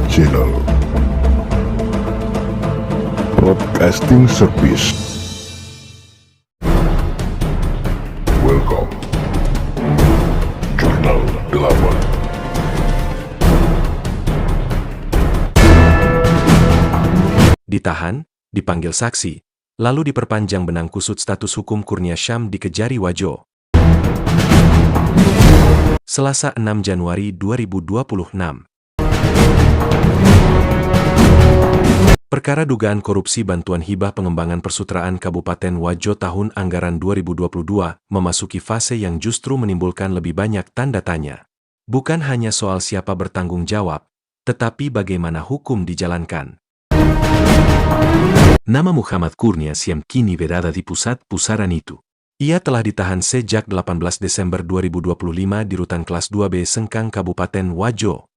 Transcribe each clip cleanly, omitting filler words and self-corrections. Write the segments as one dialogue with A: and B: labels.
A: Channel Broadcasting Service. Welcome Jurnal 8.
B: Ditahan, dipanggil saksi, lalu diperpanjang benang kusut status hukum Kurnia Syam di Kejari Wajo. Selasa 6 Januari 2026. Perkara dugaan korupsi bantuan hibah pengembangan persutraan Kabupaten Wajo tahun anggaran 2022 memasuki fase yang justru menimbulkan lebih banyak tanda tanya. Bukan hanya soal siapa bertanggung jawab, tetapi bagaimana hukum dijalankan. Nama Muhammad Kurnia Syam kini berada di pusat pusaran itu. Ia telah ditahan sejak 18 Desember 2025 di Rutan Kelas 2B Sengkang Kabupaten Wajo.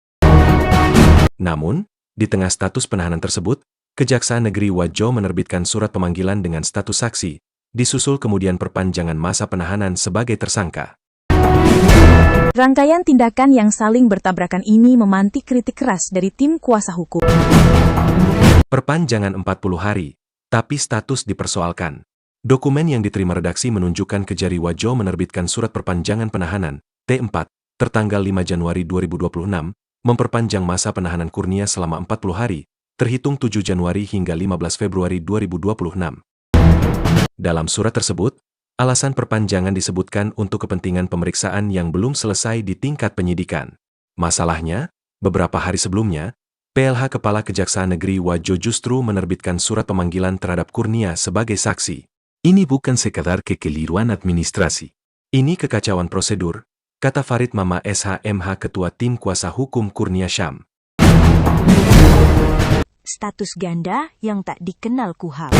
B: Namun, di tengah status penahanan tersebut, Kejaksaan Negeri Wajo menerbitkan surat pemanggilan dengan status saksi, disusul kemudian perpanjangan masa penahanan sebagai tersangka.
C: Rangkaian tindakan yang saling bertabrakan ini memantik kritik keras dari tim kuasa hukum.
B: Perpanjangan 40 hari, tapi status dipersoalkan. Dokumen yang diterima redaksi menunjukkan Kejari Wajo menerbitkan surat perpanjangan penahanan, T4, tertanggal 5 Januari 2026, memperpanjang masa penahanan Kurnia selama 40 hari, terhitung 7 Januari hingga 15 Februari 2026. Dalam surat tersebut, alasan perpanjangan disebutkan untuk kepentingan pemeriksaan yang belum selesai di tingkat penyidikan. Masalahnya, beberapa hari sebelumnya, PLH Kepala Kejaksaan Negeri Wajo justru menerbitkan surat pemanggilan terhadap Kurnia sebagai saksi. Ini bukan sekadar kekeliruan administrasi. Ini kekacauan prosedur, kata Farid Mama SHMH Ketua Tim Kuasa Hukum Kurnia Syam.
C: Status ganda yang tak dikenal KUHAP.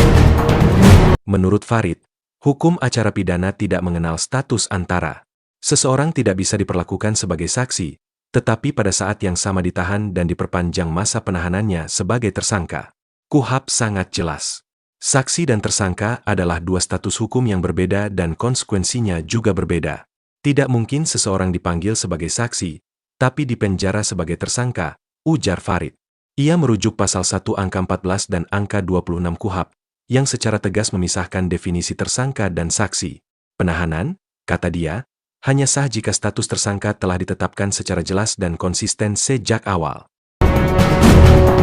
B: Menurut Farid, hukum acara pidana tidak mengenal status antara. Seseorang tidak bisa diperlakukan sebagai saksi, tetapi pada saat yang sama ditahan dan diperpanjang masa penahanannya sebagai tersangka. KUHAP sangat jelas. Saksi dan tersangka adalah dua status hukum yang berbeda dan konsekuensinya juga berbeda. Tidak mungkin seseorang dipanggil sebagai saksi, tapi dipenjara sebagai tersangka, ujar Farid. Ia merujuk pasal 1 angka 14 dan angka 26 KUHAP, yang secara tegas memisahkan definisi tersangka dan saksi. Penahanan, kata dia, hanya sah jika status tersangka telah ditetapkan secara jelas dan konsisten sejak awal.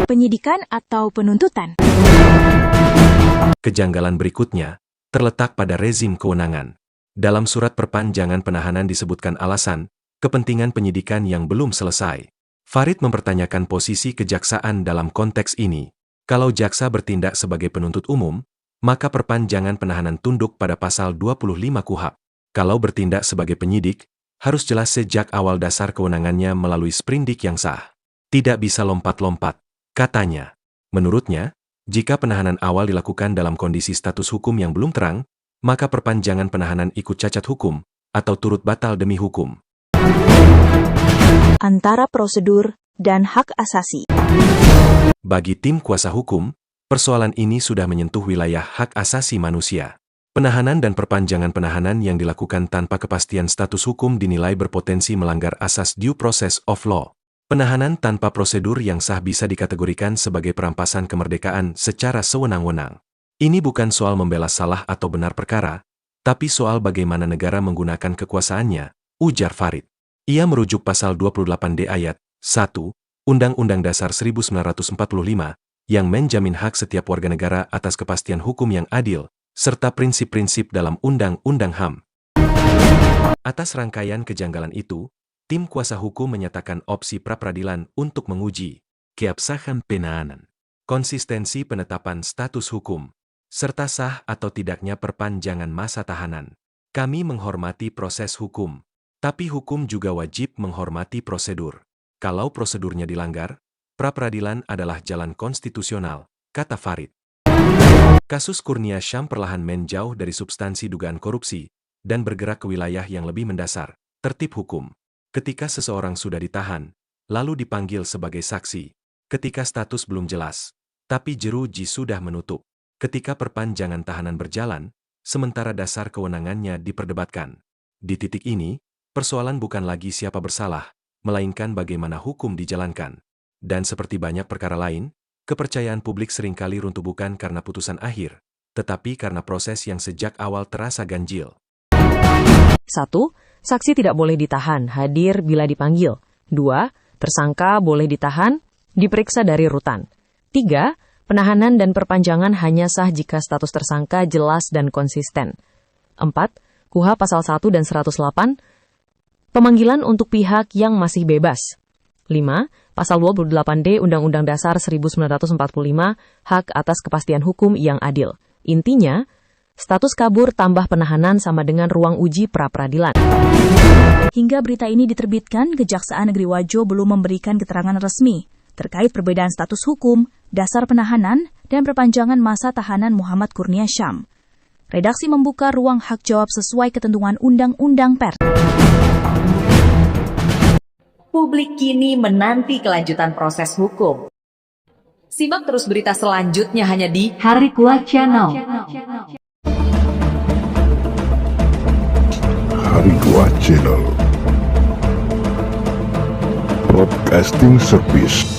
C: Penyidikan atau penuntutan?
B: Kejanggalan berikutnya terletak pada rezim kewenangan. Dalam surat perpanjangan penahanan disebutkan alasan, kepentingan penyidikan yang belum selesai. Farid mempertanyakan posisi kejaksaan dalam konteks ini. Kalau jaksa bertindak sebagai penuntut umum, maka perpanjangan penahanan tunduk pada pasal 25 KUHAP. Kalau bertindak sebagai penyidik, harus jelas sejak awal dasar kewenangannya melalui sprindik yang sah. Tidak bisa lompat-lompat, katanya. Menurutnya, jika penahanan awal dilakukan dalam kondisi status hukum yang belum terang, maka perpanjangan penahanan ikut cacat hukum, atau turut batal demi hukum.
C: Antara prosedur dan hak asasi.
B: Bagi tim kuasa hukum, persoalan ini sudah menyentuh wilayah hak asasi manusia. Penahanan dan perpanjangan penahanan yang dilakukan tanpa kepastian status hukum dinilai berpotensi melanggar asas due process of law. Penahanan tanpa prosedur yang sah bisa dikategorikan sebagai perampasan kemerdekaan secara sewenang-wenang. Ini bukan soal membela salah atau benar perkara, tapi soal bagaimana negara menggunakan kekuasaannya, ujar Farid. Ia merujuk pasal 28D ayat 1, Undang-Undang Dasar 1945, yang menjamin hak setiap warga negara atas kepastian hukum yang adil, serta prinsip-prinsip dalam Undang-Undang HAM. Atas rangkaian kejanggalan itu, tim kuasa hukum menyatakan opsi pra-peradilan untuk menguji keabsahan penahanan, konsistensi penetapan status hukum, serta sah atau tidaknya perpanjangan masa tahanan. Kami menghormati proses hukum, tapi hukum juga wajib menghormati prosedur. Kalau prosedurnya dilanggar, pra-peradilan adalah jalan konstitusional, kata Farid. Kasus Kurnia Syam perlahan menjauh dari substansi dugaan korupsi dan bergerak ke wilayah yang lebih mendasar, tertib hukum. Ketika seseorang sudah ditahan, lalu dipanggil sebagai saksi. Ketika status belum jelas, tapi jeruji sudah menutup. Ketika perpanjangan tahanan berjalan, sementara dasar kewenangannya diperdebatkan. Di titik ini, persoalan bukan lagi siapa bersalah, melainkan bagaimana hukum dijalankan. Dan seperti banyak perkara lain, kepercayaan publik seringkali runtuh bukan karena putusan akhir, tetapi karena proses yang sejak awal terasa ganjil.
D: 1. Saksi tidak boleh ditahan, hadir bila dipanggil. 2. Tersangka boleh ditahan, diperiksa dari rutan. 3. Penahanan dan perpanjangan hanya sah jika status tersangka jelas dan konsisten. 4. KUHA pasal 1 dan 108, pemanggilan untuk pihak yang masih bebas. 5. Pasal 28D Undang-Undang Dasar 1945, hak atas kepastian hukum yang adil. Intinya, status kabur tambah penahanan sama dengan ruang uji pra-peradilan.
C: Hingga berita ini diterbitkan, Kejaksaan Negeri Wajo belum memberikan keterangan resmi terkait perbedaan status hukum, dasar penahanan, dan perpanjangan masa tahanan Muhammad Kurnia Syam. Redaksi membuka ruang hak jawab sesuai ketentuan Undang-Undang Pers.
E: Publik kini menanti kelanjutan proses hukum. Simak terus berita selanjutnya hanya di Hari Tua Channel.
A: Hari Tua Channel Broadcasting Service.